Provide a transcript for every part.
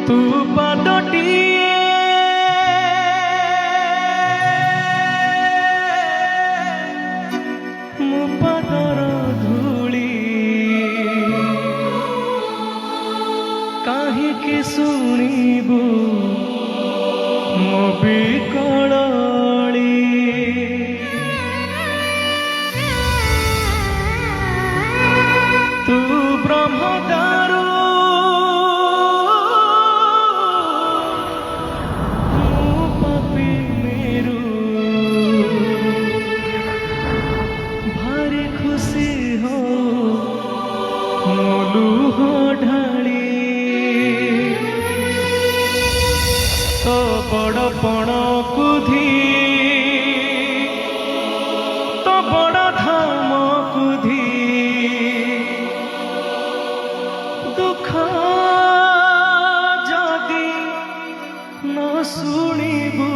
तू पादटिए मो पादर धूली काहींकि शुणिबु मो बिकळली तू ब्रह्मदारू लुह ढाली तो बड़पण कुधी तो बड़ धाम कुधी दुख जदि न शुणिबू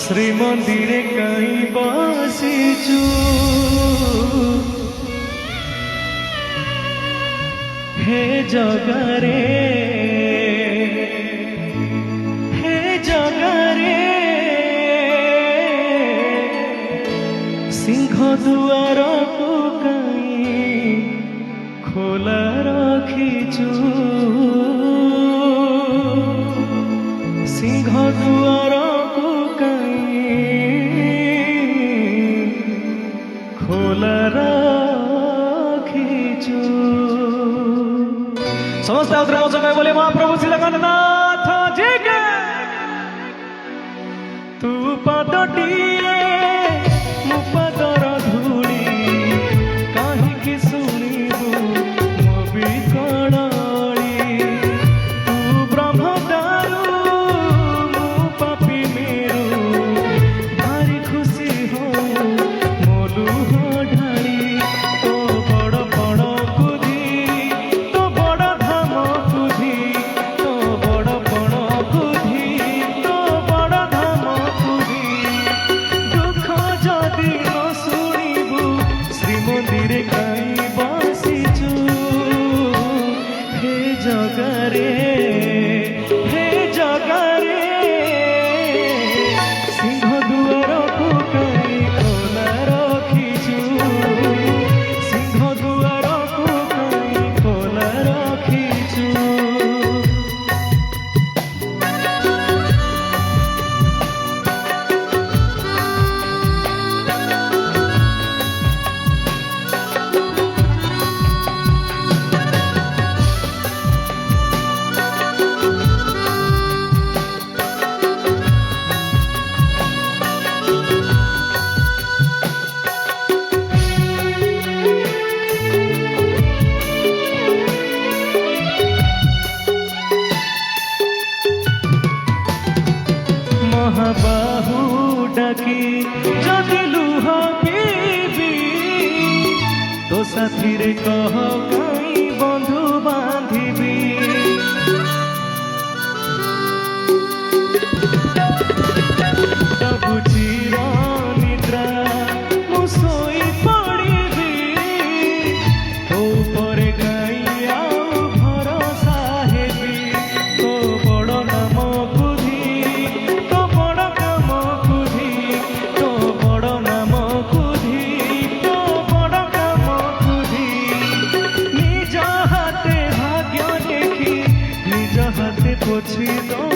श्रीमंदिरे कहीं बसिचु हे जगरे सिंह दुआर को कहीं खोला रखीचु सिंह दुआर को कहीं खोला रखीचु समस्त उद्रव बोले महाप्रभु श्री जगन्नाथ जी के तू पादटिए मो पादर धूली काहींकि शुणिबु मो बिकळली तू ब्रह्मदारू मो पापी मेरू भारी खुशी हो मो लुह ढाली तो बड़ बड़ कुधी तो बड़ धाम कुधी तो बड़ बड़ कुधी तो बड़ धाम कुधी दुख जदि न शुणिबू श्रीमंदिरे कहीं बसिचु हे जगरे सिंह दुआर को कहीं खोला रखीचु सिंह दुआर को कहीं खोला रखीचु महाबाहु डाकी जदि लुह पीबी तो साथी रे कह कहीं बंधु बांधिबी बुझीर निद्रा मु सोई पड़िबी तो परे कहीं आउ भरोसा हेबी तो बड़ नाम कुधी तो बड़ काम कुधी तो बड़ नाम कुधी तो बड़ काम कुधी निज हाथे भाग्य देखी निज हाथे पोछि दो